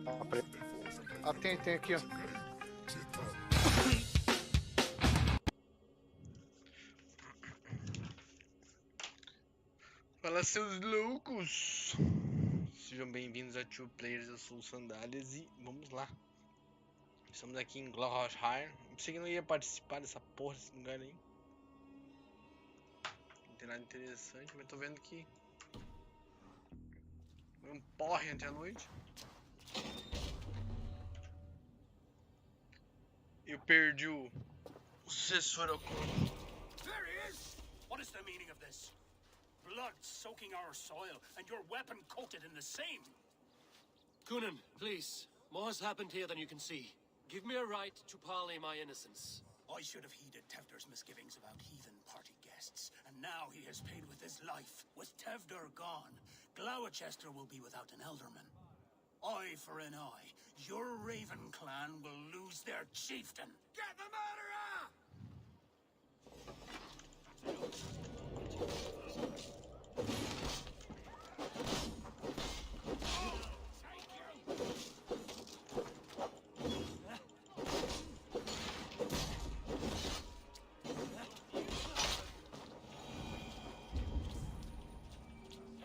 Ah, tem aqui, ó. Fala, seus loucos! Sejam bem-vindos a Two Players, eu sou o Sandalhas e vamos lá. Estamos aqui em Valhalla. Eu pensei que não ia participar dessa porra desse lugar aí. Não tem nada interessante, mas tô vendo que um porre ontem à noite. Eu perdi o sucessor ao corpo. There he is! What is the meaning of this? Blood soaking our soil, and your weapon coated in the same. Kunan, please. More has happened here than you can see. Give me a right to parley my innocence. I should have heeded Tewdwr's misgivings about heathen party guests, and now he has paid with his life. With Tewdwr gone, Gloucester will be without an elderman. Eye for an eye. Your Raven clan will lose their chieftain. Get the murderer!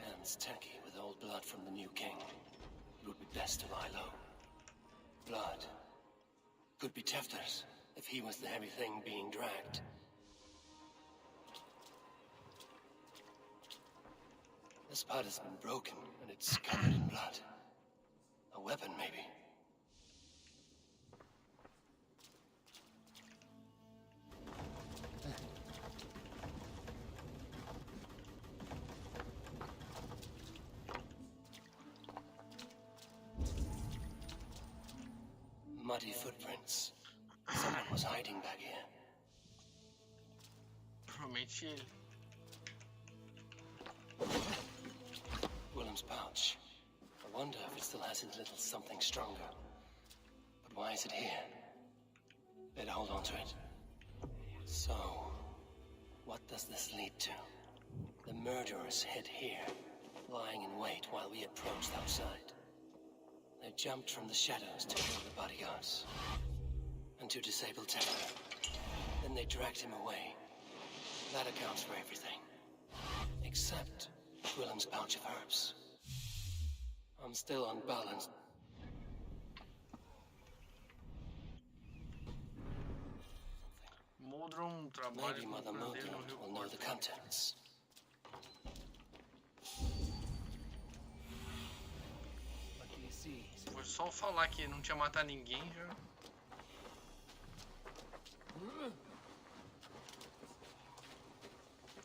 Hands tacky with old blood from the new king. It would be best to lie low. Blood. Could be Tewdwr's, if he was the heavy thing being dragged. This part has been broken, and it's covered in blood. A weapon, maybe. Muddy footprints. Someone was hiding back here. Provavelmente ele. Willem's pouch. I wonder if it still has his little something stronger. But why is it here? Better hold on to it. So, what does this lead to? The murderers hid here, lying in wait while we approached outside. They jumped from the shadows to kill the bodyguards. And to disable Tewdwr. Then they dragged him away. That accounts for everything. Except Willem's pouch of herbs. I'm still unbalanced. Modron trabalha Maybe com Mother curandeiros no Modron Rio will know the Corte. contents. What do you see? Foi só falar que não tinha matado ninguém já.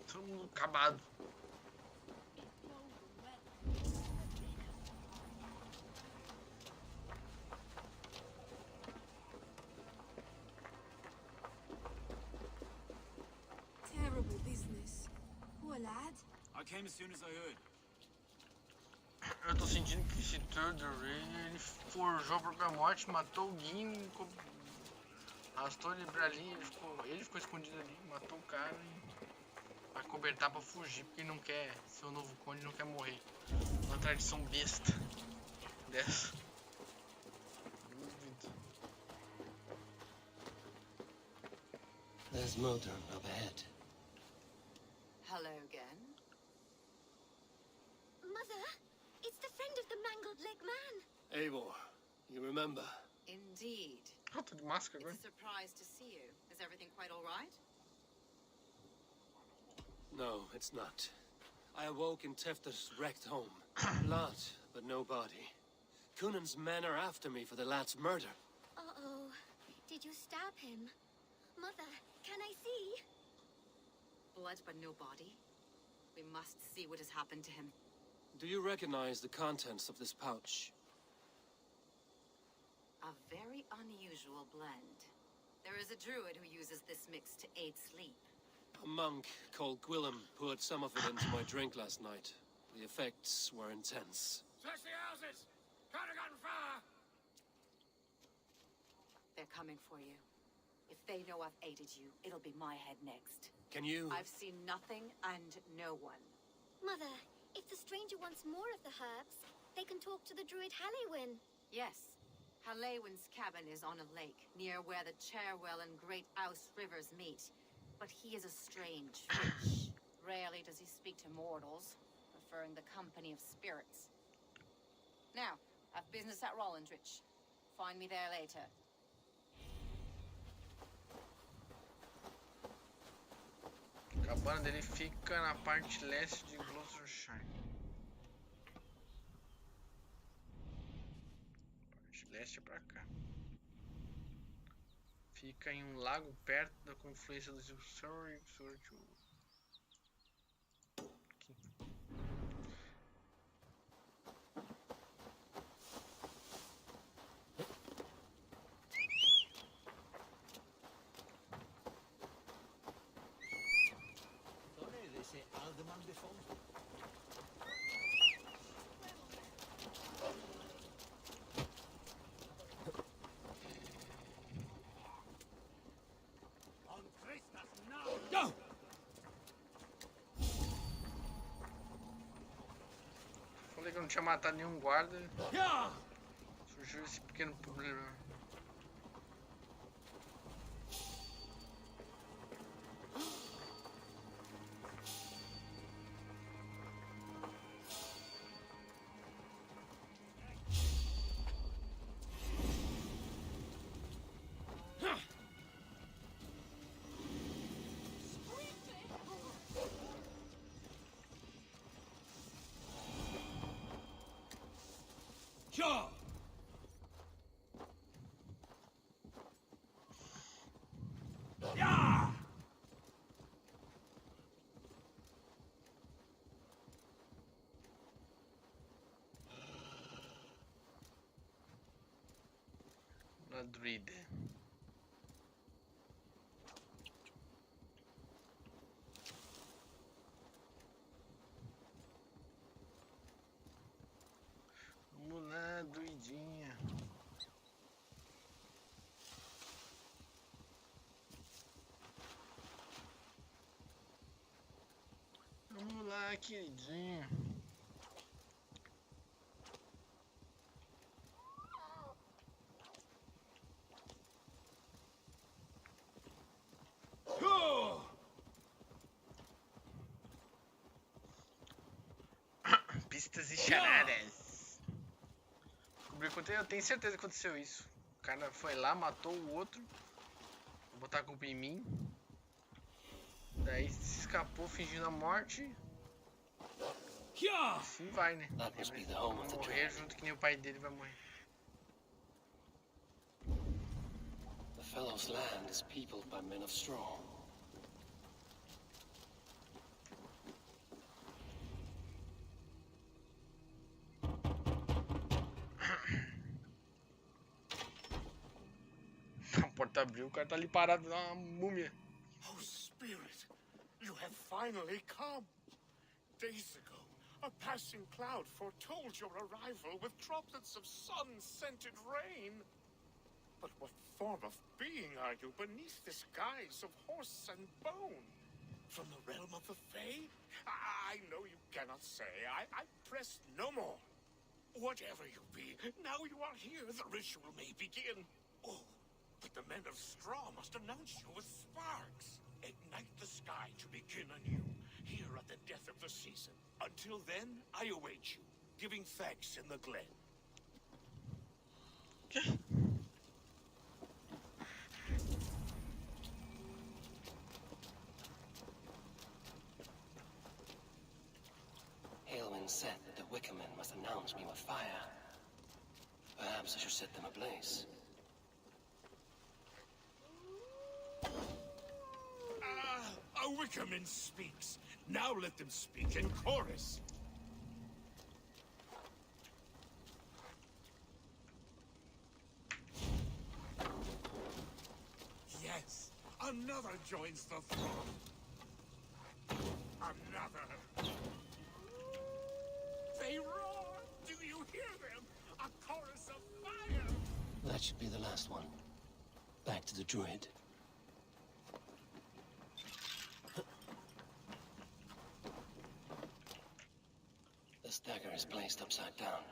Todo mundo acabado. Terrible business. Poor lad. I came as soon as I heard. Eu tô sentindo que esse Tewdwr, ele forjou a própria morte, matou o Gim, arrastou ele pra ali, ele ficou escondido ali, matou o cara e vai cobertar pra fugir, porque ele não quer ser o novo conde, não quer morrer. Uma tradição besta dessa. Duvido. There's Modron up ahead. Hello again. Mother, it's the friend of the mangled leg man. Eivor, you remember? Indeed. Ah, tô de máscara It's agora. a surprise to see you. Is everything quite all right? No, it's not. I awoke in Tewdwr's wrecked home. Blood, but no body. Kunan's men are after me for the lad's murder. Uh-oh. Did you stab him? Mother, can I see? Blood but no body. We must see what has happened to him. Do you recognize the contents of this pouch? A very unusual blend. There is a druid who uses this mix to aid sleep. A monk called Gwillem poured some of it into my drink last night. The effects were intense. Search the houses! Can't have gotten far! They're coming for you. If they know I've aided you, it'll be my head next. Can you... I've seen nothing and no one. Mother, if the stranger wants more of the herbs, they can talk to the druid Halliwyn. Yes. Halewin's cabin is on a lake, near where the Cherwell and Great Ouse rivers meet. But he is a strange fish. Rarely does he speak to mortals, preferring the company of spirits. Now, I've business at Rollindrich. Find me there later. A cabana dele fica na parte leste de Gloucestershire. Parte leste é pra cá. Fica em um lago perto da confluência dos rios Surrey e Surrey. Falei que eu não tinha matado nenhum guarda. Surgiu esse pequeno problema. Na druida. Vamos lá, druidinha. Vamos lá, queridinha. Pistas e charadas. Eu tenho certeza que aconteceu isso. O cara foi lá, matou o outro. Vou botar a culpa em mim. Daí se escapou fingindo a morte. Assim vai, né? That must be the home of the Morrer Druid. junto que nem o pai dele vai morrer. The fellow's land is peopled by men of straw. A porta abriu, o cara tá ali parado, uma múmia. Oh, Spirit, you have finally come. Days ago, a passing cloud foretold your arrival with droplets of sun-scented rain. But what form of being are you beneath this guise of horse and bone? From the realm of the Fae? I know you cannot say. I press no more. Whatever you be, now you are here, the ritual may begin. Oh, but the men of straw must announce you with sparks. Ignite the sky to begin anew, here at the death of the season. Until then, I await you, giving thanks in the glen. Halewin said that the Wickermen must announce me with fire. Perhaps I should set them ablaze. A Wickerman speaks. Now let them speak in chorus. Yes, another joins the throng. Another. They roar! Do you hear them? A chorus of fire! That should be the last one. Back to the Druid. The stagger is placed upside down.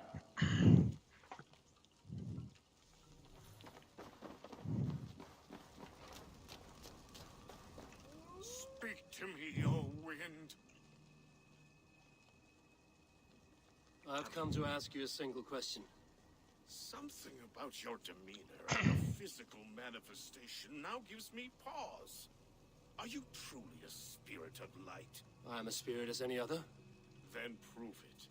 wind. I've come to ask you a single question. Something about your demeanor and your physical manifestation now gives me pause. Are you truly a spirit of light? I'm a spirit as any other. Then prove it.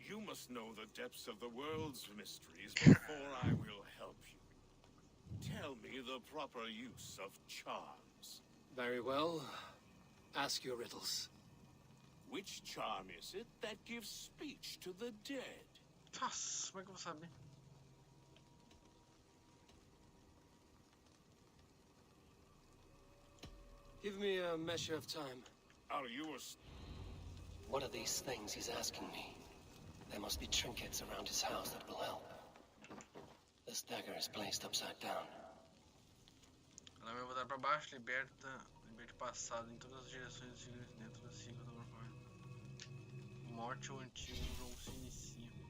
You must know the depths of the world's mysteries before I will help you. Tell me the proper use of charms. Very well. Ask your riddles. Which charm is it that gives speech to the dead? Nossa, como é que eu vou saber? Give me a measure of time. Are you a... What are these things he's asking me? There must be trinkets around his house that will help. This dagger is placed upside down. Ela vai botar pra baixo, liberte o passado em todas as direções dos signos dentro da sigla da forma. Morte ou antigo, o jogo se inicia.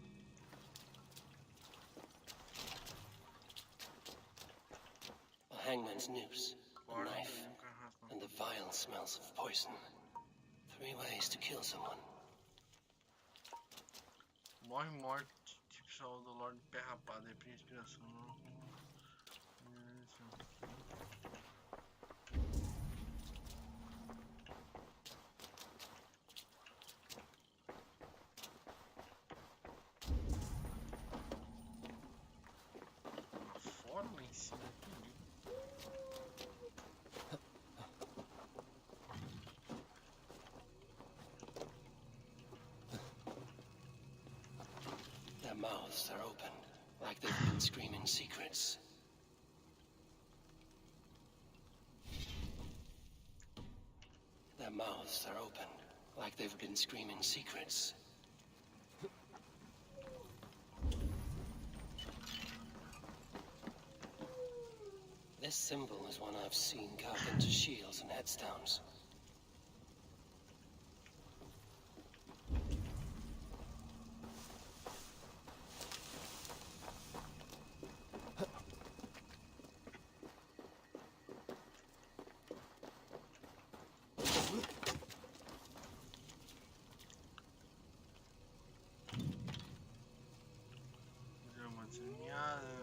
A hangman's noose, a knife, and the vile smells of poison. 3 ways to kill someone. Morre morte, tipo só do Lorde Pé Rapado, reprime a inspiração. Fora lá em cima, entendi. Their mouths are open, like they've been screaming secrets. Their mouths are open, like they've been screaming secrets. This symbol is one I've seen carved into shields and headstones.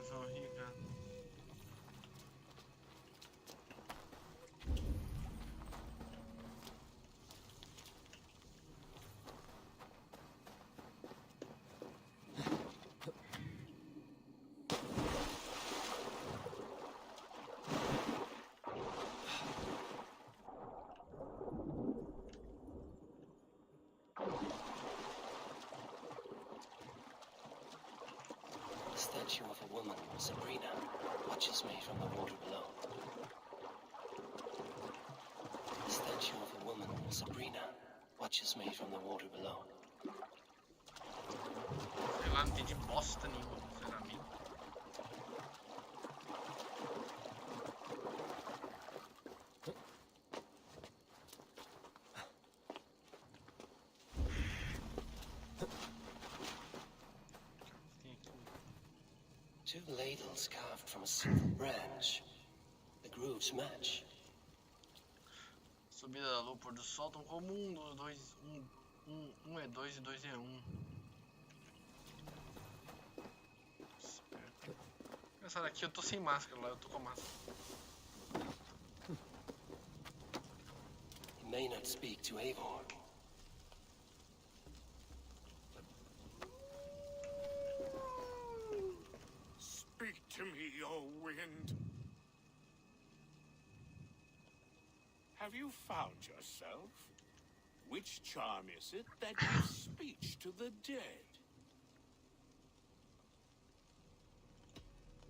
São ricas. The statue of a woman, Sabrina, watches me from the water below. The statue of a woman, Sabrina, watches me from the water below. Sei lá, não entendi bosta nenhuma, sinceramente. Two ladles carved from a single branch. The grooves match. Subida da lua, pôr do sol, tão comum dos dois. Um é 2 e 2 é 1. Essa daqui eu tô sem máscara, lá eu tô com a máscara. He may not speak to Eivor. Speak to me, O wind. Have you found yourself? Which charm is it that gives speech to the dead?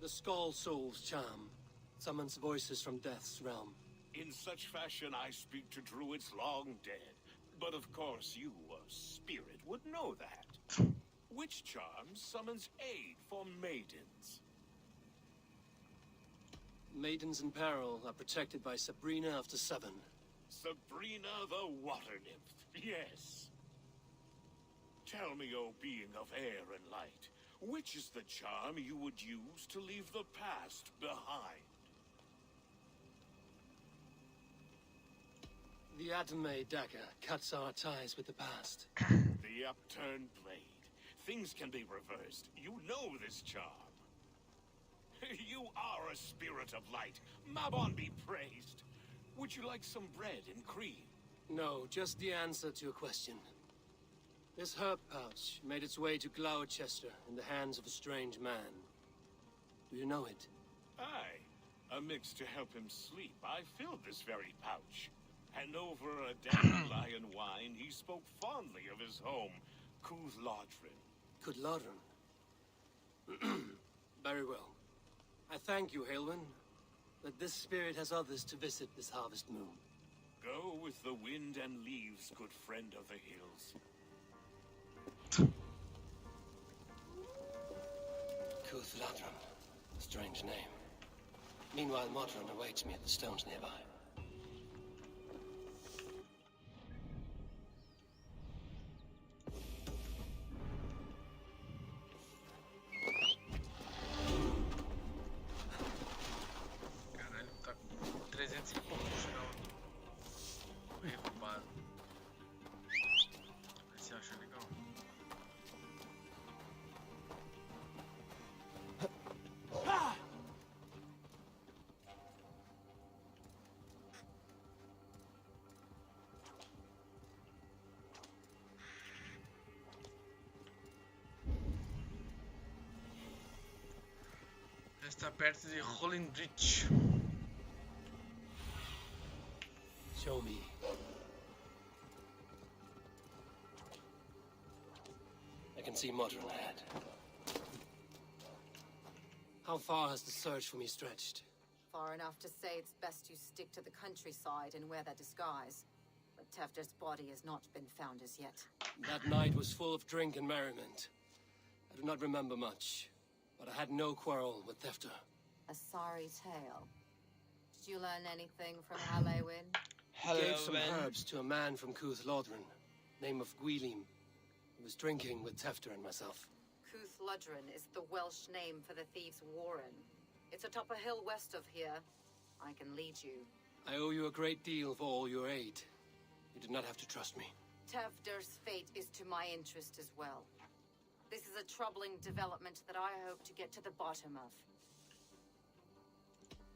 The Skull Soul's charm summons voices from death's realm. In such fashion I speak to druids long dead. But of course you, a spirit, would know that. Which charm summons aid for maidens? Maidens in peril are protected by Sabrina after 7. Sabrina the water nymph, yes. Tell me, O being of air and light, which is the charm you would use to leave the past behind? The Atome dagger cuts our ties with the past. The upturned blade. Things can be reversed. You know this charm. You are a spirit of light. Mabon be praised. Would you like some bread and cream? No, just the answer to a question. This herb pouch made its way to Gloucester in the hands of a strange man. Do you know it? Aye. A mix to help him sleep. I filled this very pouch. And over a dandelion wine, he spoke fondly of his home, Cooth-Lodrin. Cooth-Lodrin? Very well. I thank you, Halwyn, that this spirit has others to visit this harvest moon. Go with the wind and leaves, good friend of the hills. Cooth-Lodrin. Strange name. Meanwhile, Modron awaits me at the stones nearby. Caralho, tá com 300 e pouco no final aqui. O Rei Roubado. Vê se acha legal. Está perto de Hollindrich. Show me. I can see Modron ahead. How far has the search for me stretched? Far enough to say it's best you stick to the countryside and wear that disguise. But Tewdwr's body has not been found as yet. That night was full of drink and merriment. I do not remember much, but I had no quarrel with Tewdwr. A sorry tale. Did you learn anything from Halewyn? He gave some herbs to a man from Cooth-Lodrin, name of Gwylim. He was drinking with Tewdwr and myself. Cooth-Lodrin is the Welsh name for the thieves' warren. It's atop a hill west of here. I can lead you. I owe you a great deal for all your aid. You did not have to trust me. Tewdwr's fate is to my interest as well. This is a troubling development that I hope to get to the bottom of.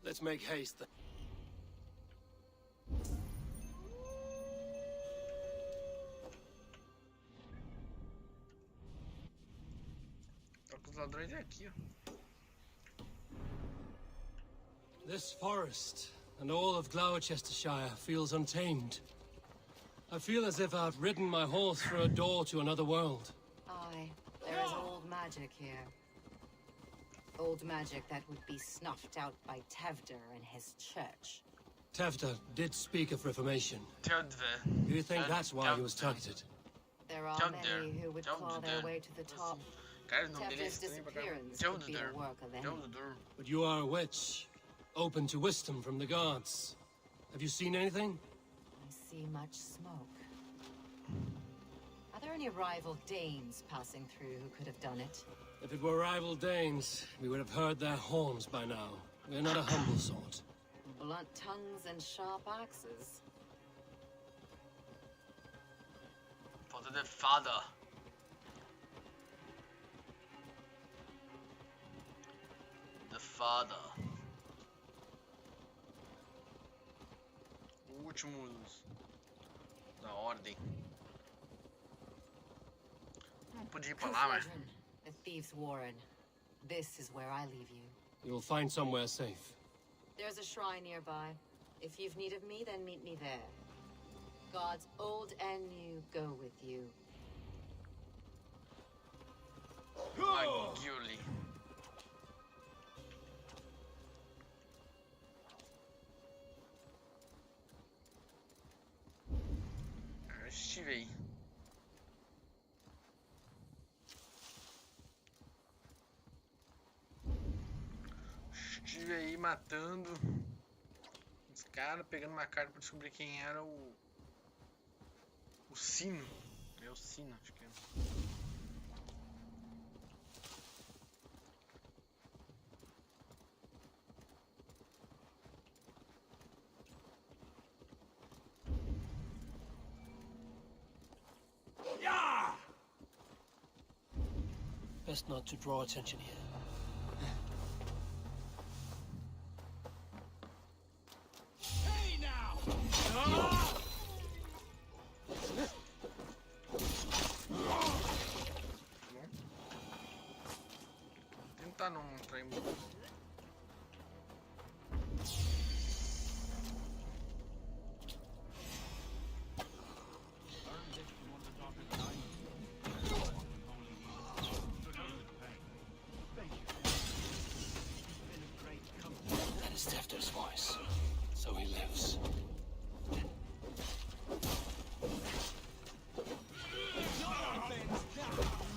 Let's make haste then. Tá com os ladrões aqui, ó. This forest and all of Gloucestershire feels untamed. I feel as if I've ridden my horse through a door to another world. Aye, there is old magic here. Old magic that would be snuffed out by Tewdwr and his church. Tewdwr did speak of reformation. Tewdwr. Do you think that's why he was targeted? There are many who would claw their way to the top. Cara, o nome dele é Tewdwr's estranho pra caramba. disappearance could be a Tewdwr. work of any. Tewdwr. But you are a witch, open to wisdom from the gods. Have you seen anything? I see much smoke. Are there any rival Danes passing through who could have done it? If it were rival Danes, we would have heard their horns by now. We are not a humble sort. Blunt tongues and sharp axes. Falta de fada. De fada. Últimos da ordem. Não podia ir pra lá, mas... Cooth-Lodrin, the thieves' warren. This is where I leave you. You will find somewhere safe. There's a shrine nearby. If you've need of me, then meet me there. Gods old and new go with you. Maguli. Estive aí. Estive aí matando os caras, pegando uma carta pra descobrir quem era o sino. É o sino, acho que é. Best not to draw attention here. Hey now! Tentar não trair muito. That is Tewdwr's voice. So he lives.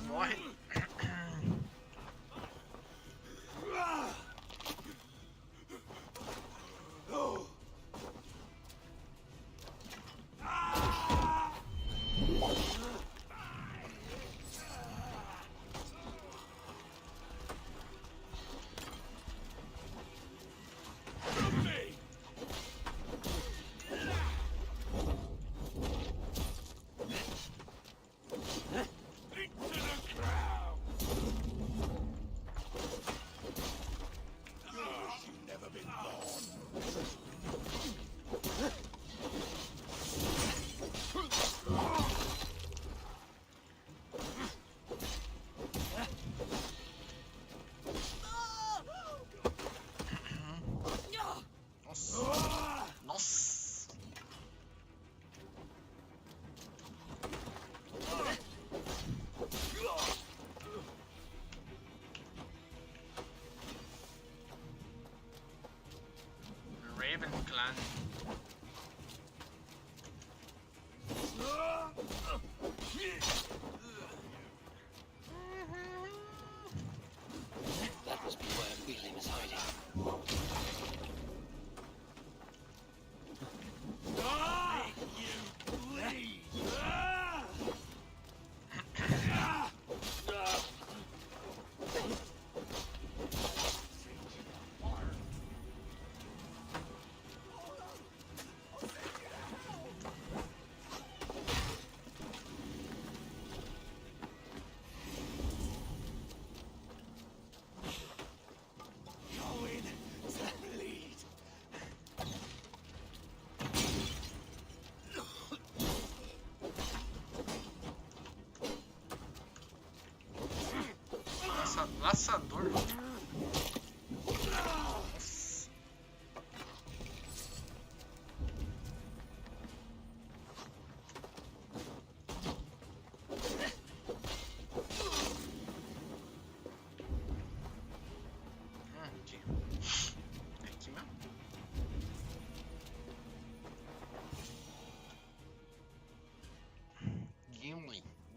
Morre. Raven clan. That must be where William is hiding. Laçador. Aqui mesmo.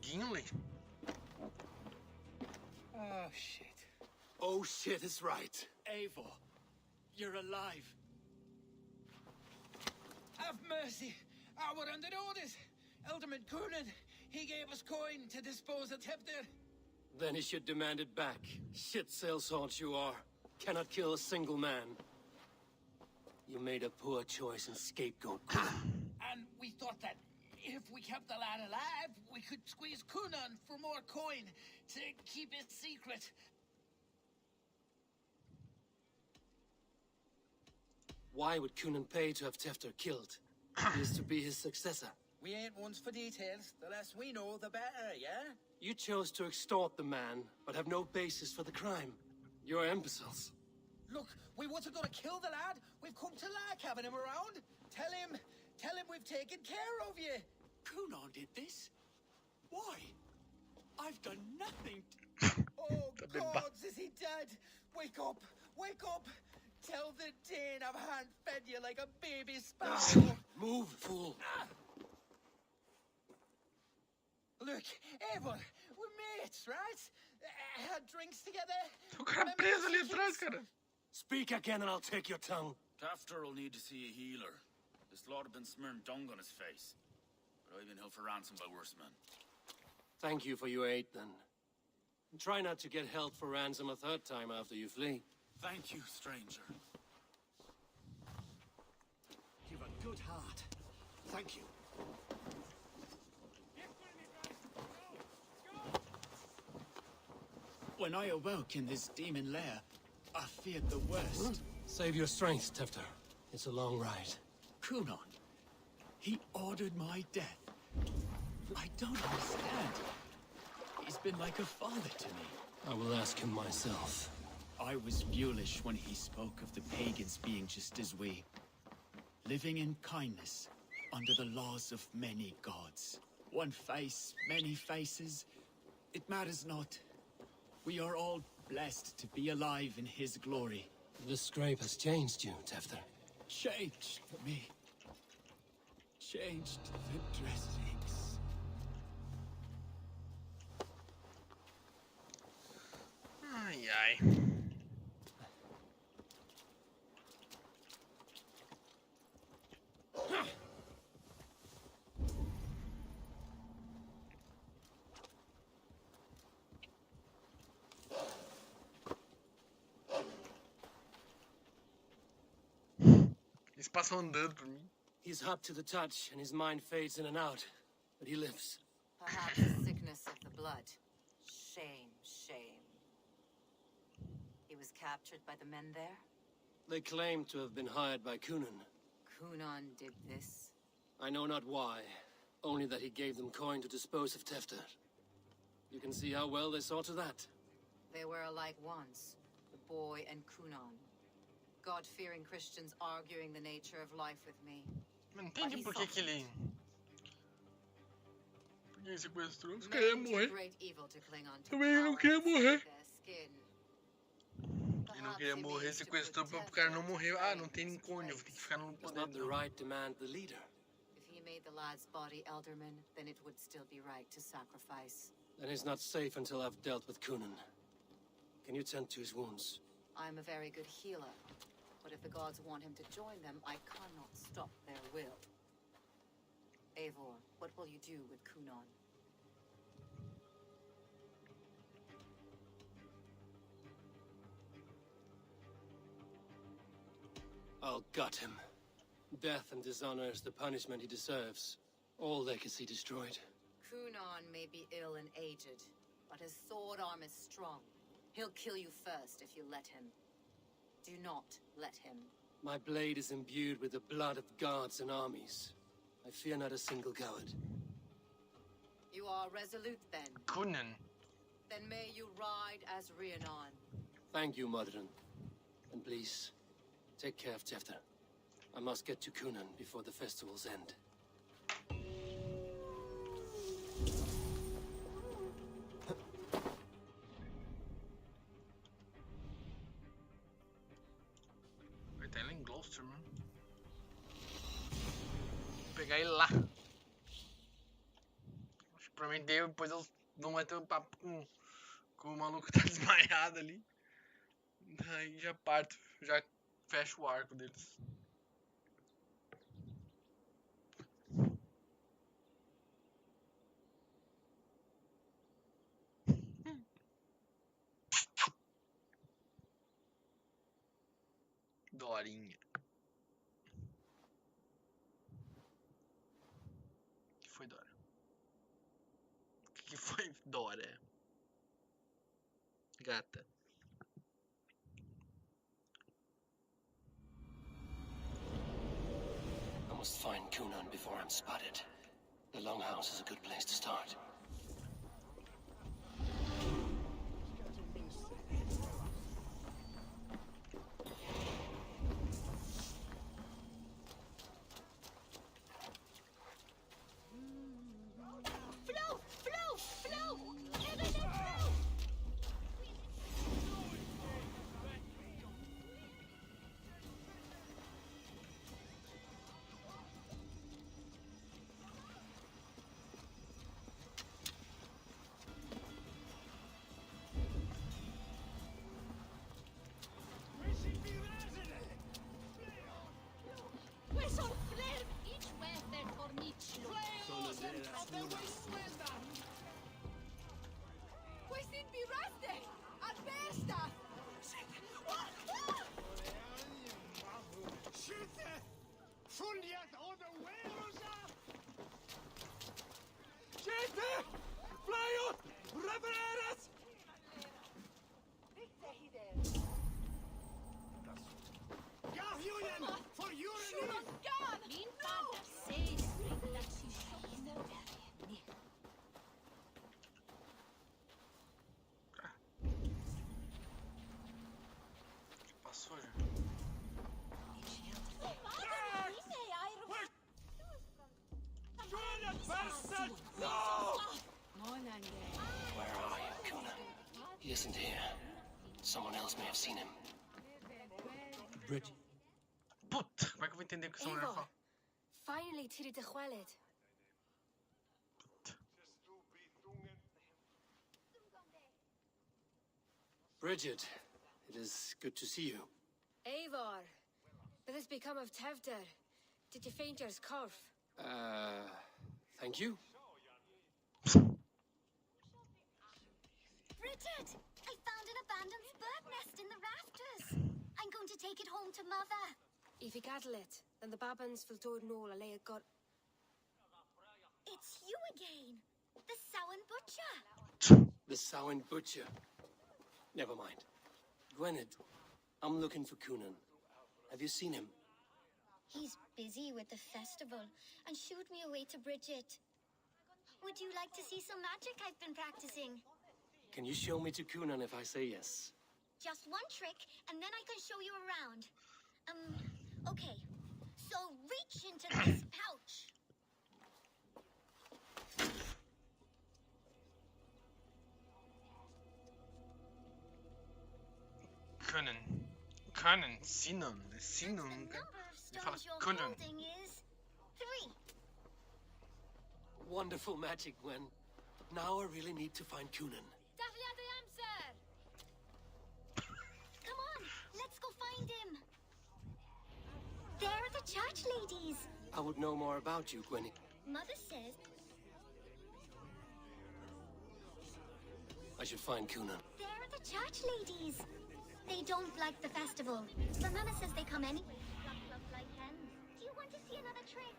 Gimli. Oh, shit. Oh, shit is right. Eivor, you're alive. Have mercy. Our under orders. Alderman Coonan, he gave us coin to dispose of Tewdwr. Then he should demand it back. Shit sellsalt you are. Cannot kill a single man. You made a poor choice in scapegoat. And we thought that if we kept the lad alive, we could squeeze Coonan for more coin to keep it secret. Why would Coonan pay to have Tewdwr killed? He is to be his successor. We ain't ones for details. The less we know, the better, yeah? You chose to extort the man, but have no basis for the crime. You're imbeciles. Look, we wasn't gonna kill the lad. We've come to like having him around. Tell him we've taken care of you. Coonan did this? Why? I've done nothing. Oh, God, is he dead? Wake up! Wake up! Tell the Dane I've hand-fed you like a baby sparrow. Move, fool. Look, Eivor, we're mates, right? Had drinks together. O cara preso ali atrás, cara. Speak again and I'll take your tongue. Tewdwr will need to see a healer. This lord have been smearing dung on his face. But I've been held for ransom by worse men. Thank you for your aid, then. And try not to get held for ransom a third time after you flee. Thank you, stranger. You've a good heart. Thank you. When I awoke in this demon lair, I feared the worst. Save your strength, Tewdwr. It's a long ride. Kunon. He ordered my death. I don't understand. He's been like a father to me. I will ask him myself. I was foolish when he spoke of the pagans being just as we. Living in kindness, under the laws of many gods. One face, many faces. It matters not. We are all blessed to be alive in his glory. The scrape has changed you, Tewdwr. Changed me. Changed the dressings. Ai, ai. Eles passam andando por mim. He's hot to the touch, and his mind fades in and out. But he lives. Perhaps a sickness of the blood. Shame, shame. He was captured by the men there? They claim to have been hired by Kunon. Kunon did this? I know not why, only that he gave them coin to dispose of Tewdwr. You can see how well they saw to that. They were alike once, the boy and Kunon. God-fearing Christians arguing the nature of life with me. Não entendi por que ele... Por que ele sequestrou? Os Men caras iam do morrer. great evil to cling on to Também ele não power queria and save morrer. their skin. Ele não queria morrer, sequestrou para o cara não morrer. Ah, não tem cônjuge, eu vou ter que ficar no Does poder not the dele. right demand the leader? If he made the lad's body Elderman, then it would still be right to sacrifice. Then he's not safe until I've dealt with Kunon. Can you tend to his wounds? I'm a very good healer, but if the gods want him to join them, I cannot stop their will. Eivor, what will you do with Kunon? I'll gut him. Death and dishonor is the punishment he deserves. All legacy destroyed. Kunon may be ill and aged, but his sword arm is strong. He'll kill you first if you let him. Do not let him. My blade is imbued with the blood of gods and armies. I fear not a single coward. You are resolute then. Kunon. Then may you ride as Rhiannon. Thank you, Modron. And please, take care of Tewdwr. I must get to Kunon before the festival's end. Vai estar ele em Gloucester, mano. Vou pegar ele lá. Acho que provavelmente depois eles vão bater um papo com o maluco que tá desmaiado ali. Daí já parto, já fecho o arco deles. Dorinha. O que foi, Dora? O que foi, Dora? Gata. I must find Kunon before I'm spotted. The Longhouse is a good place to start. Flow! Flow! Flow! Heaven and flow! Pues on flair each weather for each Pues in biraste! At besta! for urine. Min fader säger att she känner värre. Passou já. Where are you, Conan? He isn't here. Someone else may have seen him. Bridget. Puta, como é que eu vou entender o que essa mulher fala? Finally till the Khwalid. Bridget, it is good to see you. Eivor, what has become of Tewdwr? Did you faint your scarf? Thank you. Bridget, I found an abandoned bird nest in the rafters. I'm going to take it home to Mother. If you cattle it, then the Babans will do no lay a god. It's you again, the Samhain butcher. The Samhain butcher. Never mind. Gwynedd, I'm looking for Conan. Have you seen him? He's busy with the festival and shooed me away to Bridget. Would you like to see some magic I've been practicing? Can you show me to Conan if I say yes? Just one trick, and then I can show you around. Okay. So reach into this pouch. Conan, Sinan. The number of stones you're Conan. holding is 3. Wonderful magic, Gwen. But now I really need to find Conan. Come on, let's go find him. There are the church ladies. I would know more about you, Gwen. Mother says I should find Conan. there are the church ladies. They don't like the festival, but Mama says they come anyway. Like hens. Do you want to see another trick?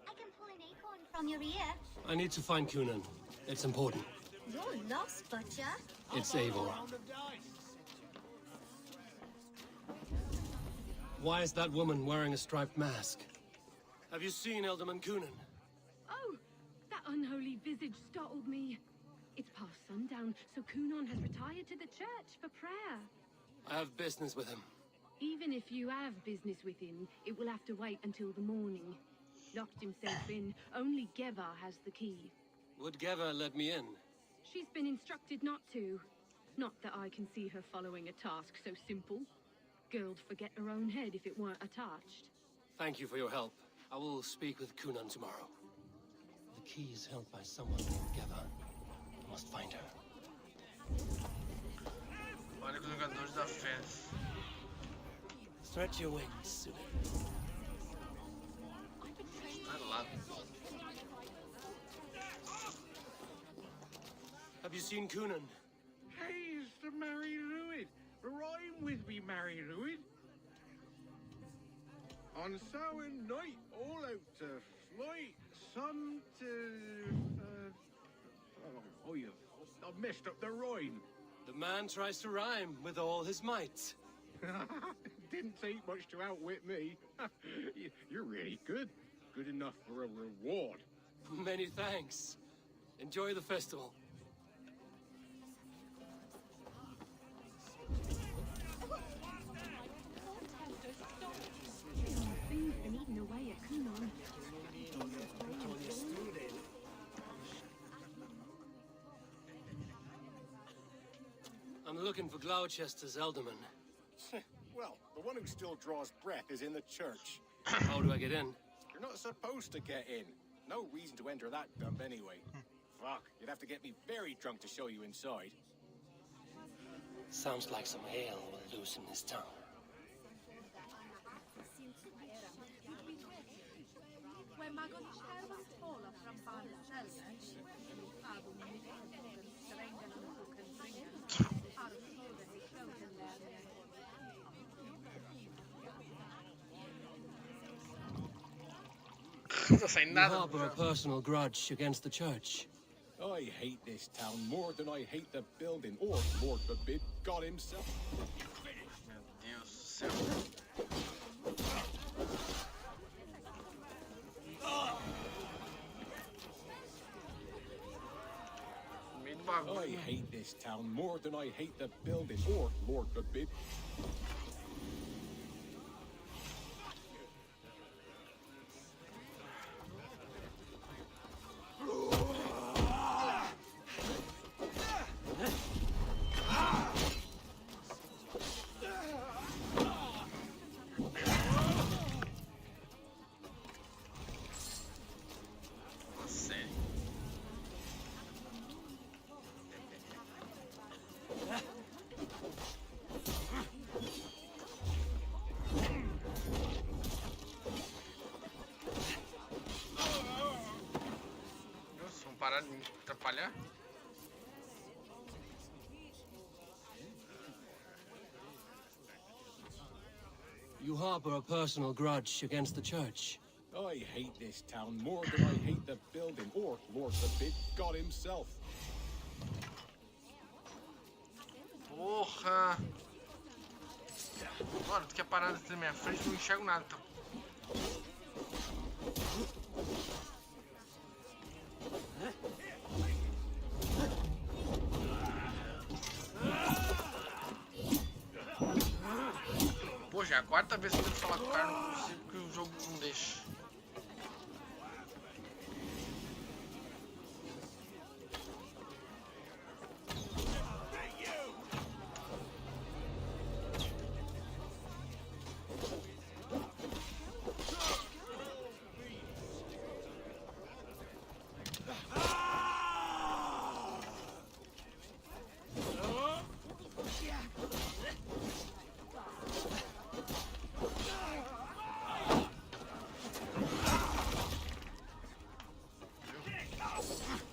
I can pull an acorn from your ear. I need to find Conan. It's important. You're lost, butcher. It's Eivor. Why is that woman wearing a striped mask? Have you seen Elderman Conan? Oh, that unholy visage startled me. It's past sundown, so Cunon has retired to the church for prayer. I have business with him. Even if you have business with him, it will have to wait until the morning. Locked himself in. Only Geva has the key. Would Geva let me in? She's been instructed not to. Not that I can see her following a task so simple. Girl'd forget her own head if it weren't attached. Thank you for your help. I will speak with Conan tomorrow. The key is held by someone named Geva. I must find her. Olha com os jogadores da festa. Stretch your wings, Sunan. Vai lá. Have you seen Conan? He's the Mary Lewid. Rhyme with me, Mary Lewid. On Samhain night, all out to flight, some to... I've messed up the rhyme. The man tries to rhyme with all his might. Didn't take much to outwit me. You're really good. Good enough for a reward. Many thanks. Enjoy the festival. Things been eaten away at Cunon. I'm looking for Gloucester's Elderman. Well, the one who still draws breath is in the church. How do I get in? You're not supposed to get in. No reason to enter that dump anyway. Fuck, you'd have to get me very drunk to show you inside. Sounds like some ale will loosen his tongue. Não sai You nada. harbor a personal grudge against the church. I hate this town more than I hate the building, or, Lord forbid, God himself. Meu Deus do céu. bagulho. I hate this town more than I hate the building, or, Lord forbid, Parar de me atrapalhar. You harbor a personal grudge against the church. I hate this town more than I hate the building, or, Lord forbid, God himself. Porra! Mano, tu quer parar na minha frente, não enxergo nada. Então. Pô, já é a quarta vez que eu tento falar com o cara, não consigo porque o jogo não deixa.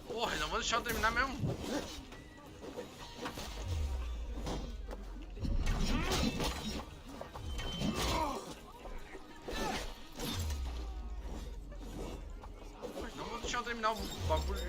Porra, não vou deixar eu terminar mesmo. Não vou deixar eu terminar o bagulho.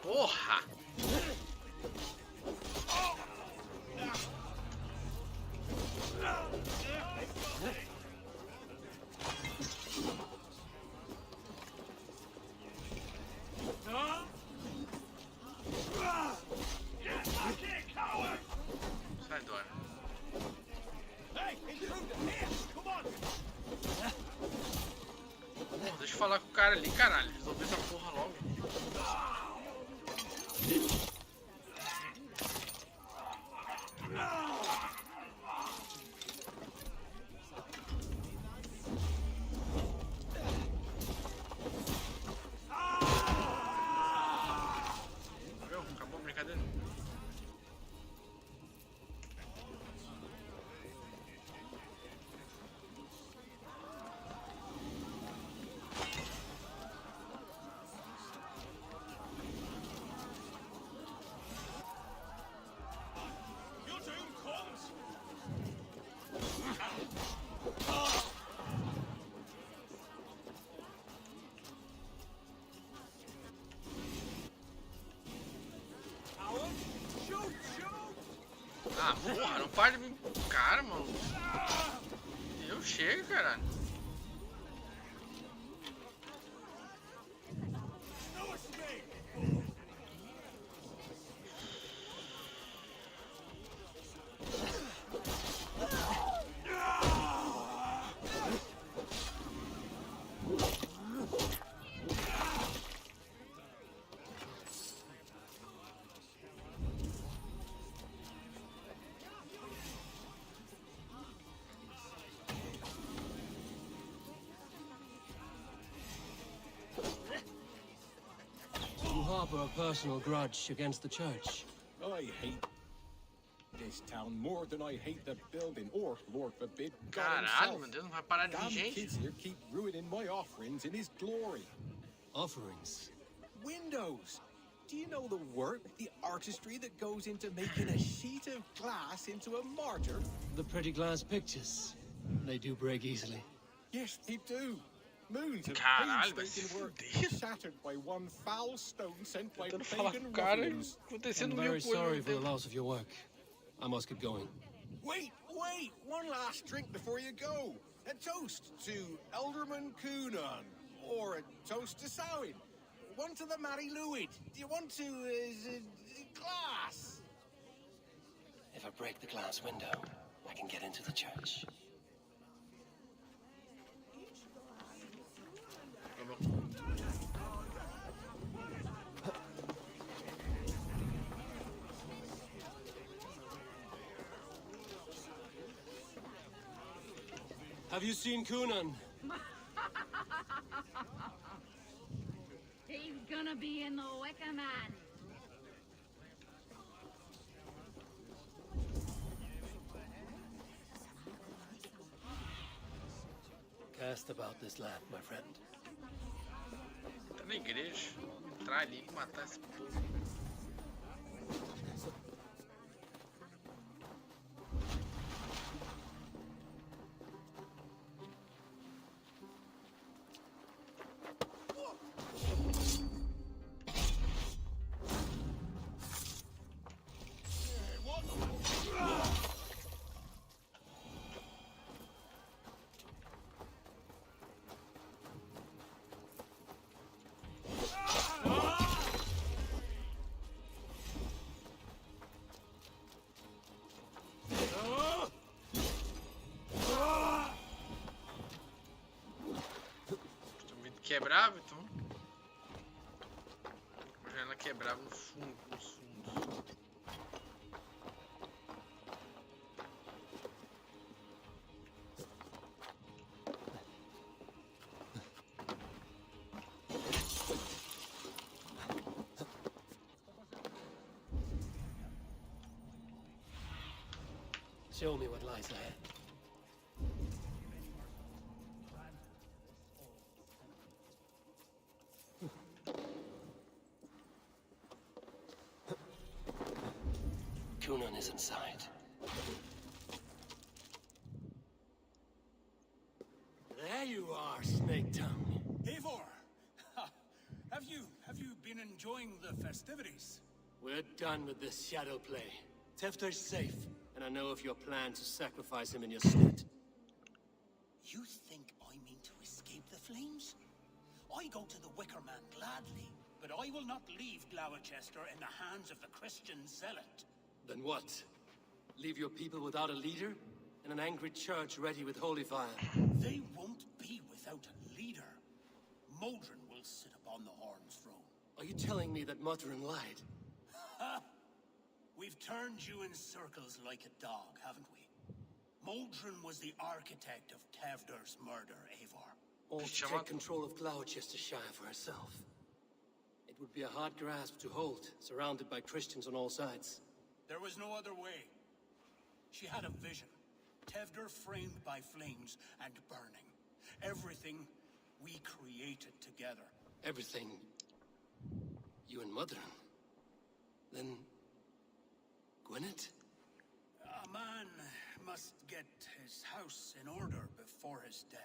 Porra! Sai, Dora. Porra, deixa eu falar com o cara ali, caralho. Resolver essa porra logo. Acabou a brincadeira. Ah, porra, não para de me... Cara, mano. Eu chego, caralho. harbor a personal grudge against the church? I hate this town more than I hate the building, or, Lord forbid, God Caralho, himself. meu Deus, não vai parar de vir Damn gente. kids here keep ruining my offerings in his glory. Offerings? Windows! Do you know the work, the artistry that goes into making a sheet of glass into a martyr? The pretty glass pictures. They do break easily. Yes, they do. Moons of Caralho, vai se painstaking work fuder. shattered by one foul stone sent by Tentando falar pagan com o cara e ruffians. acontecendo I'm mil very coisas ao sorry mesmo for the tempo. loss of your work. I must get going. Wait! One last drink before you go. A toast to Elderman Coonan. Or a toast to Samhain. One to the Mary Lewid. Do you want to, glass? If I break the glass window, I can get into the church. Have you seen Coonan? He's gonna be in the Wicker Man. Cast about this land, my friend. Tá na igreja. Entrar ali e matar esse povo. Quebrava, então. A janela quebrava no fundo, nos fundos. Show me what lies ahead. Coonan is inside. There you are, Snake Tongue. Eivor! Have you been enjoying the festivities? We're done with this shadow play. Tewdwr's safe, and I know of your plan to sacrifice him in your stead. You think I mean to escape the flames? I go to the Wicker Man gladly, but I will not leave Gloucester in the hands of the Christian zealot. Then what? Leave your people without a leader? And an angry church ready with holy fire? They won't be without a leader. Modron will sit upon the Horn's throne. Are you telling me that Modron lied? Ha! We've turned you in circles like a dog, haven't we? Modron was the architect of Tewdwr's murder, Eivor. All to take control of Gloucestershire for herself. It would be a hard grasp to hold, surrounded by Christians on all sides. There was no other way. She had a vision. Tewdwr framed by flames and burning. Everything we created together. Everything? You and Modron? Then... Gwyneth? A man must get his house in order before his death.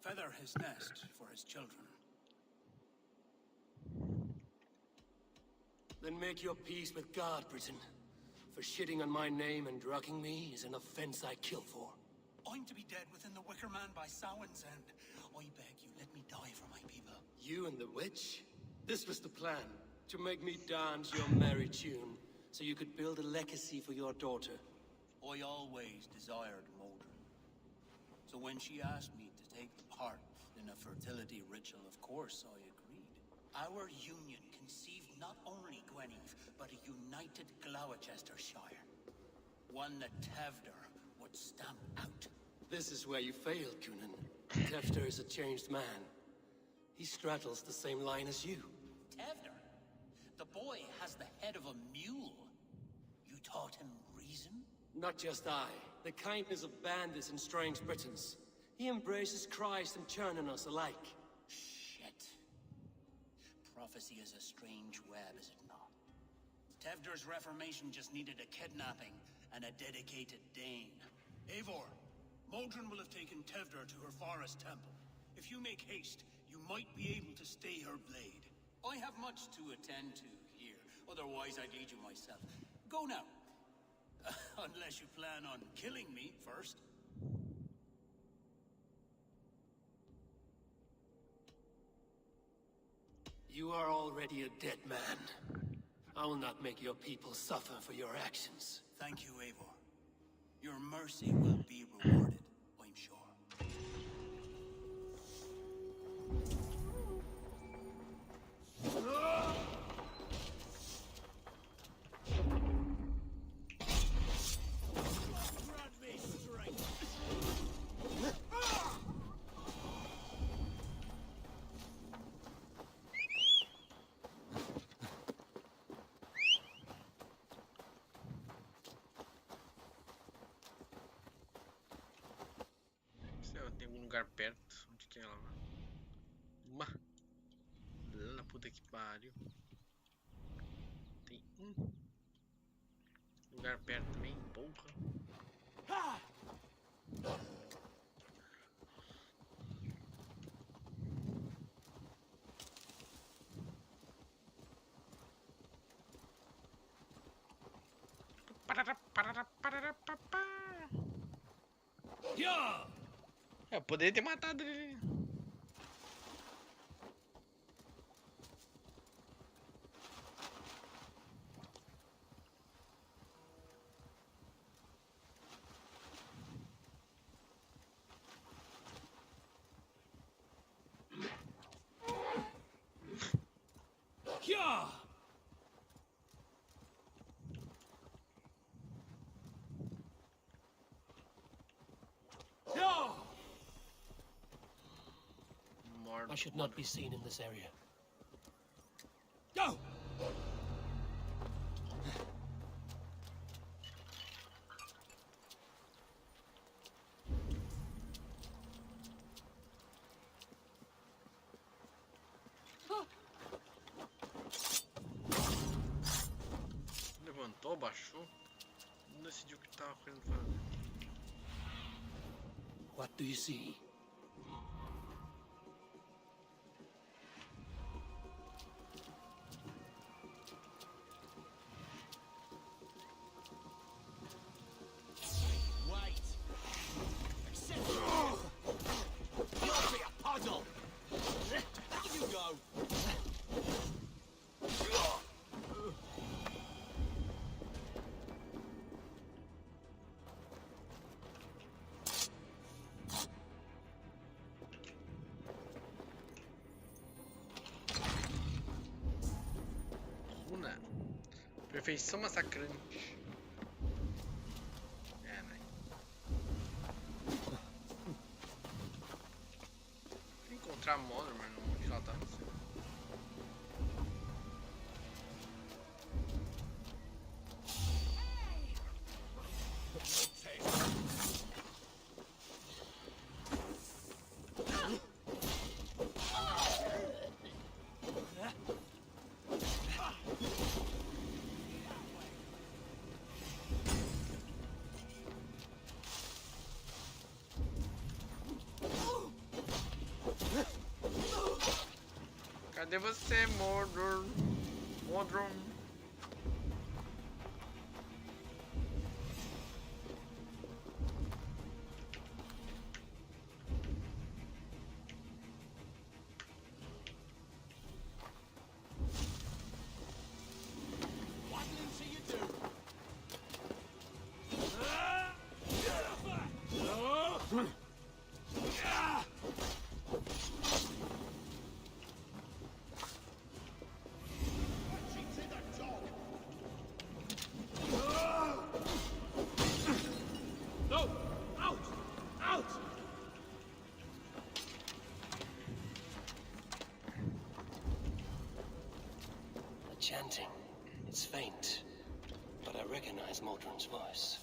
Feather his nest for his children. Then make your peace with God, Britain. For shitting on my name and drugging me is an offense I kill for. I'm to be dead within the Wicker Man by Samhain's end. I beg you, let me die for my people. You and the witch? This was the plan. To make me dance your merry tune, so you could build a legacy for your daughter. I always desired Modron. So when she asked me to take part in a fertility ritual, of course I agreed. Our union conceived not only Gweneve, but a united Gloucestershire. One that Tewdwr would stamp out. This is where you failed, Coonan. Tewdwr is a changed man. He straddles the same line as you. Tewdwr? boy has the head of a mule. You taught him reason? Not just I. The kindness of bandits and strange Britons. He embraces Christ and churning us alike. Shit. Prophecy is a strange web, is it not? Tewdwr's reformation just needed a kidnapping and a dedicated Dane. Eivor, Modron will have taken Tewdwr to her forest temple. If you make haste, you might be able to stay her blade. I have much to attend to here, otherwise I'd lead you myself. Go now. Unless you plan on killing me first. You are already a dead man. I will not make your people suffer for your actions. Thank you, Eivor. Your mercy will be rewarded, I'm sure. Tem algum lugar perto? Onde que é ela? Lá, puta que pariu. Tem um lugar perto também, porra. Eu poderia ter matado ele. I should not be seen in this area. Go! Levantou, baixou. Não decidiu o que estava querendo fazer. What do you see? Perfeição massacrante. É, né? Encontrar a Modron, mas não onde ela tá, não sei. Cadê você, Modron? Modron? chanting. It's faint, but I recognize Modron's voice.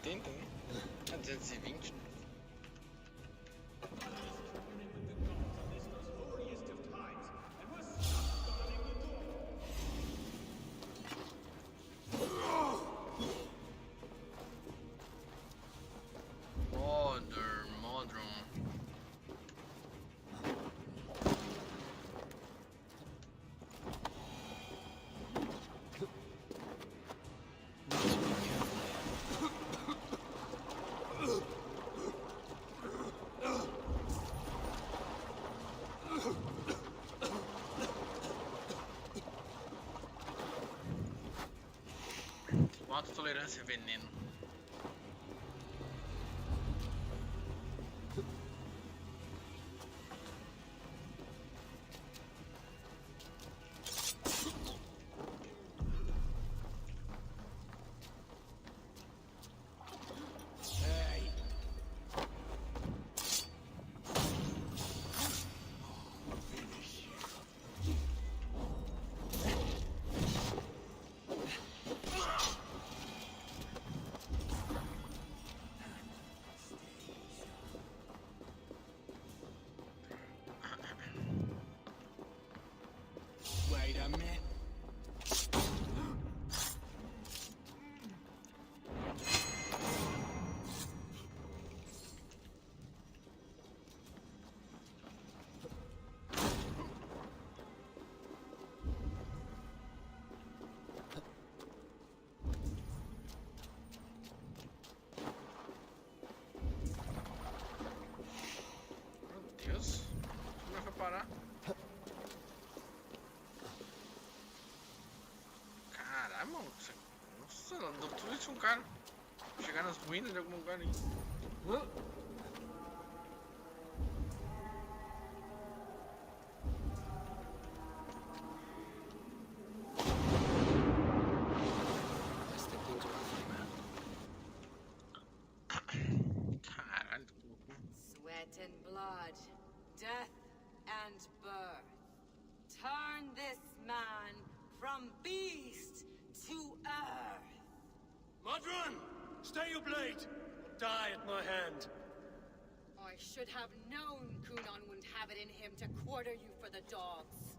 Tem também. A 220. Modron. Alta tolerância a veneno. Wait a minute. Meu Deus. Como é que vai parar? Caralho, mano. Nossa, deu tudo isso um cara. Chegar nas ruínas de algum lugar aí. Caralho, que loucura. Sweat and blood, death and birth. Turn this man from beast to earth. Modron! Stay your blade! Die at my hand. I should have known Kunon wouldn't have it in him to quarter you for the dogs.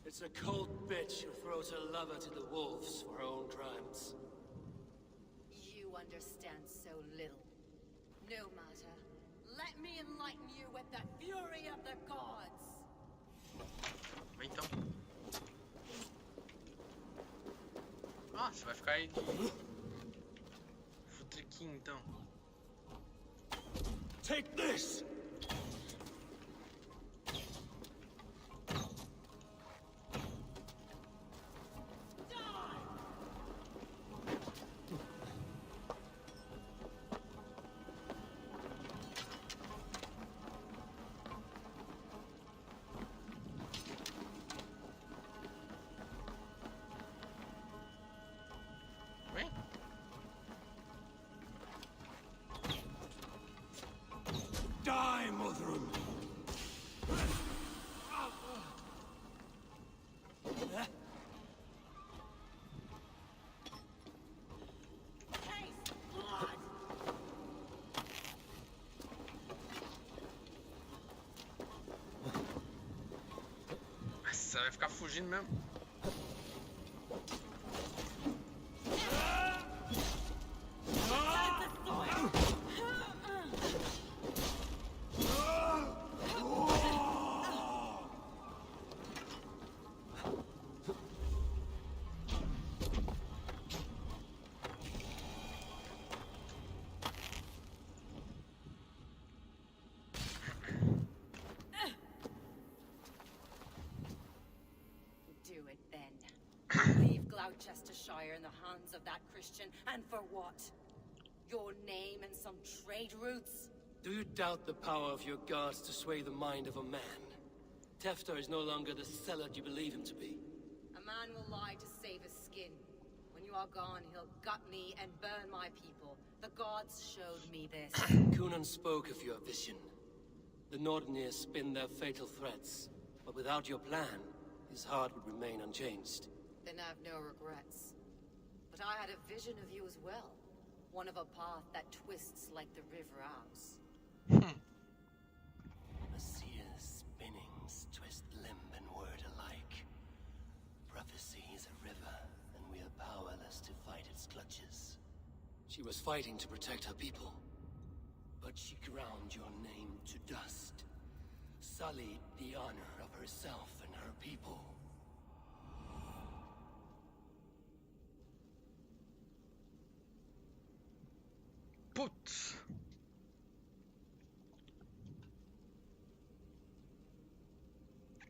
It's a cold bitch who throws her lover to the wolves for her own crimes. You understand so little. No matter. Let me enlighten you with the fury of the gods. Vem então. Ah, você vai ficar aí de futriquinho então. Take this! Die! vai ficar fugindo mesmo. Gloucestershire in the hands of that Christian, and for what? Your name and some trade routes? Do you doubt the power of your gods to sway the mind of a man? Tewdwr is no longer the zealot you believe him to be. A man will lie to save his skin. When you are gone, he'll gut me and burn my people. The gods showed me this. Coonan spoke of your vision. The Nordenir spin their fatal threats, but without your plan, his heart would remain unchanged. Then I've no regrets. But I had a vision of you as well. One of a path that twists like the River Ouse. A seer's spinnings twist limb and word alike. Prophecy is a river, and we are powerless to fight its clutches. She was fighting to protect her people, but she ground your name to dust. Sullied the honor of herself and her people. Putz.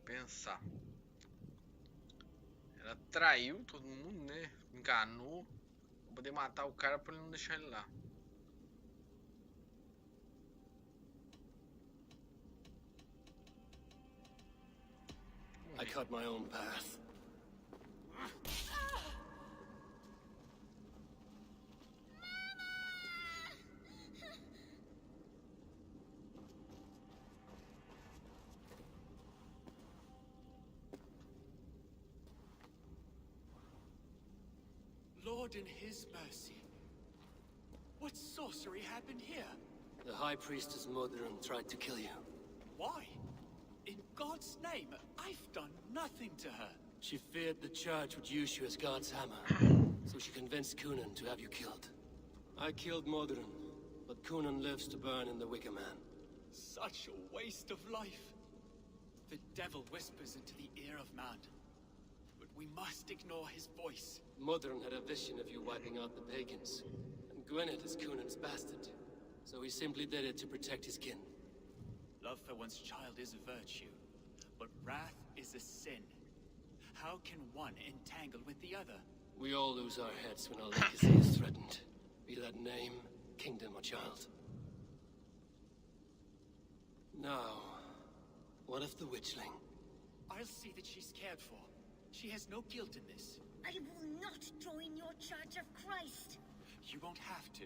Pensar. Ela traiu todo mundo, né? Enganou. Vou poder matar o cara pra ele não deixar ele lá. I cut my own path. Lord in his mercy. What sorcery happened here? The High Priestess Modron tried to kill you. Why? In God's name, I've done nothing to her. She feared the Church would use you as God's hammer, so she convinced Coonan to have you killed. I killed Modron, but Coonan lives to burn in the Wicker Man. Such a waste of life. The devil whispers into the ear of man, but we must ignore his voice. Modron had a vision of you wiping out the pagans, and Gwynedd is Coonan's bastard, so he simply did it to protect his kin. Love for one's child is a virtue, but wrath is a sin. How can one entangle with the other? We all lose our heads when our legacy is threatened, be that name, kingdom, or child. Now, what of the witchling? I'll see that she's cared for. She has no guilt in this. I will not join your Church of Christ. You won't have to.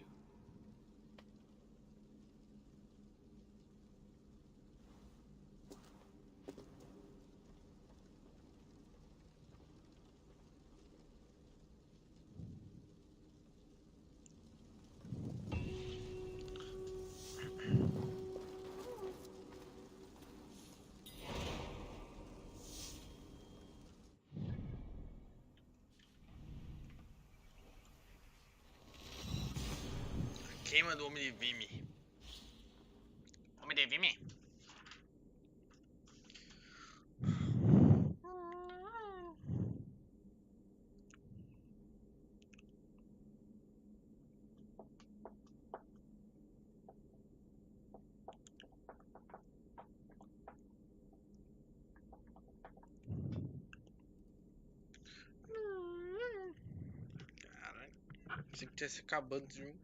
Queima do Homem de Vime. Homem de Vime? Caralho. Pensei que tinha se acabando de um.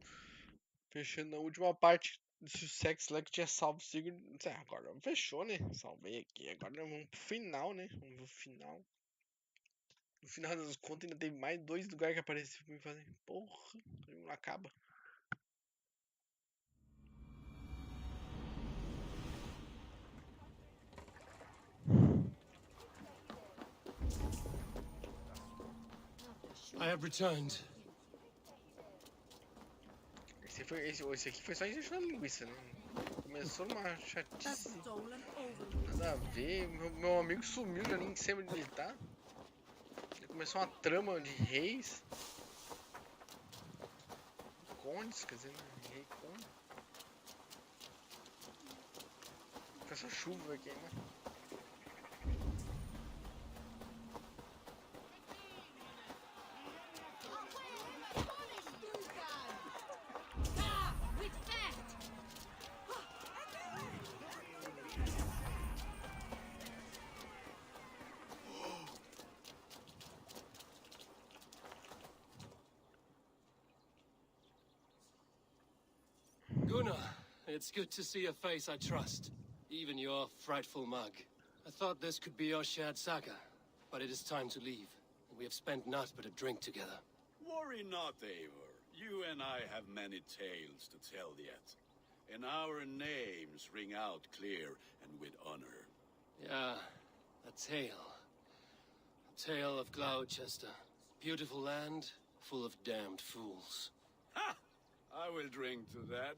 Fechando a última parte do sucesso lá que tinha salvo o Sigurd. Agora fechou, né? Salvei aqui. Agora vamos pro final, né? Vamos pro final. No final das contas ainda teve mais 2 lugares que apareceram pra me fazer. Porra, não acaba. I have returned. Esse aqui foi só enchendo a linguiça, né? Começou numa chatice. Nada a ver. Meu amigo sumiu, já nem sei onde ele tá. Ele começou uma trama de reis. Condes, quer dizer, rei conde. Com essa chuva vai queimar. Gunnar, it's good to see a face I trust, even your frightful mug. I thought this could be your shared saga, but it is time to leave. We have spent naught but a drink together. Worry not, Eivor. You and I have many tales to tell yet. And our names ring out clear and with honor. Yeah, a tale. A tale of Gloucester. Beautiful land, full of damned fools. Ha! I will drink to that.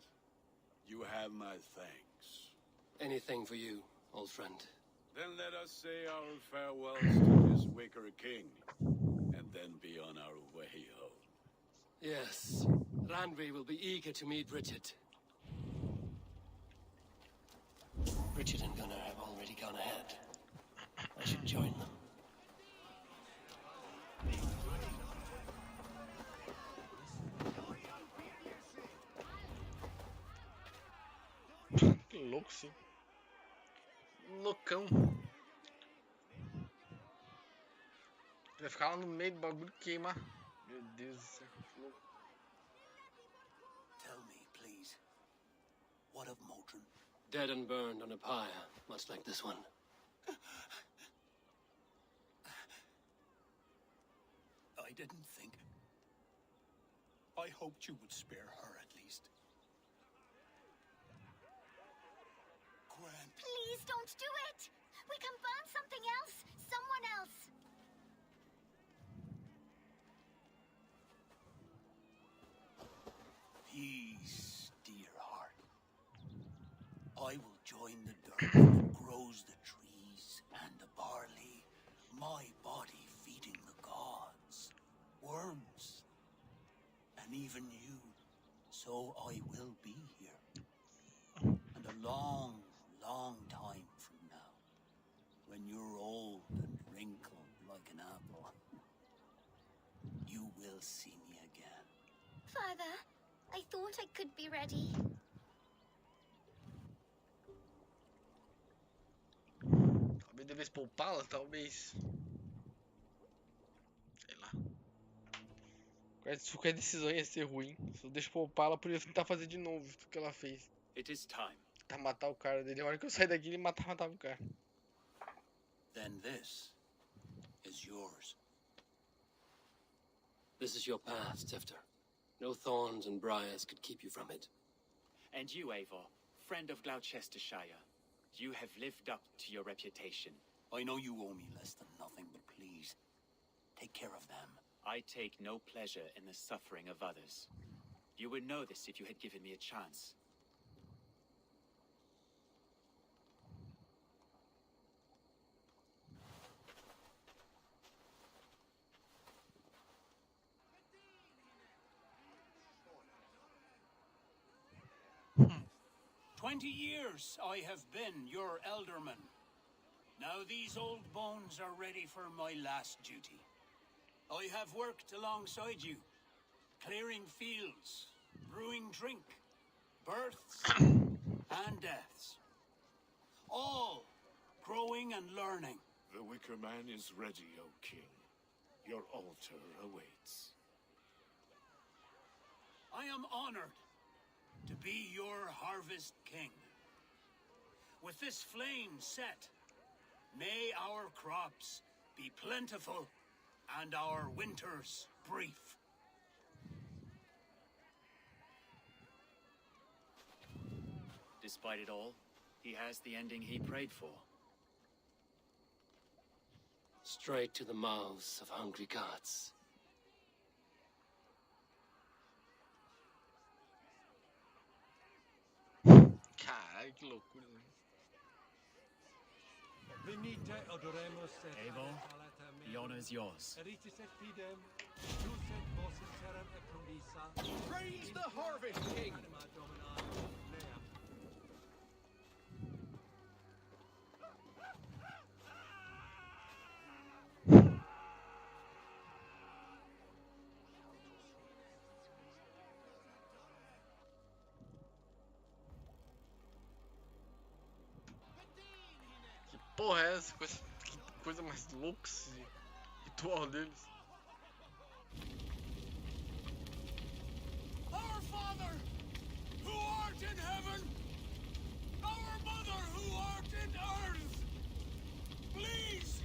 You have my thanks. Anything for you, old friend. Then let us say our farewells to this wicker king, and then be on our way home. Yes, Randvi will be eager to meet Richard. Richard and Gunnar have already gone ahead. I should join them. Que louco, sim. Loucão. Vai ficar lá no meio do bagulho e queimar. Meu Deus do céu. Tell me, please. What of Modron? Dead and burned on a pyre, much like this one. I didn't think. I hoped you would spare her at least. Gwen. Please don't do it! We can burn something else! Someone else! Peace, dear heart. I will join the dirt that grows the trees and the barley, my body feeding the gods, worms, and even you. So I will be here. And a long, long time from now, when you're old and wrinkled like an apple, you will see me again. Father, I thought I could be ready. Talvez devesse poupá-la, talvez. Sei lá. Qualquer decisão ia ser ruim. Se eu deixo poupá-la, podia tentar fazer de novo o que ela fez. It is time. Tentar matar o cara dele. A hora que eu sair daqui, ele matava o cara. Then this is yours. This is your path, Tifter. No thorns and briars could keep you from it. And you, Eivor, friend of Gloucestershire, you have lived up to your reputation. I know you owe me less than nothing, but please, take care of them. I take no pleasure in the suffering of others. You would know this if you had given me a chance. Hmm. 20 years I have been your elderman. Now these old bones are ready for my last duty. I have worked alongside you, clearing fields, brewing drink, births and deaths. All growing and learning. The Wicker Man is ready, O King. Your altar awaits. I am honored to be your harvest king. With this flame set, may our crops be plentiful and our winters brief. Despite it all, he has the ending he prayed for. Straight to the mouths of hungry gods. Caralho, que loucura. Eivor, the honor is yours. Praise the Harvest King! Que porra é essa? Que coisa mais louca esse ritual deles. Our Father, who art in heaven, our Mother, who art in earth, please,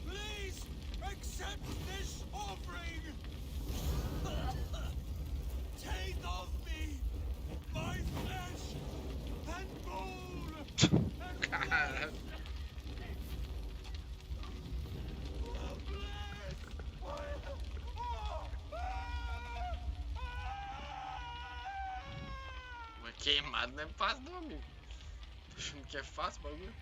please accept this offering. Take of me my flesh and bone and Caralho. Mas queimado não é fácil não, amigo. Tô achando que é fácil o bagulho.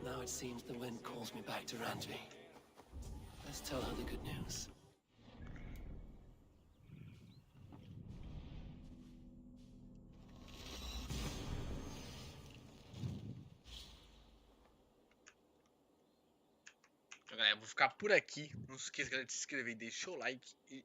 Now it seems the wind calls me back to Randvi. Let's tell her the good news. Galera, eu vou ficar por aqui. Não se esqueça de se inscrever e deixar o like. E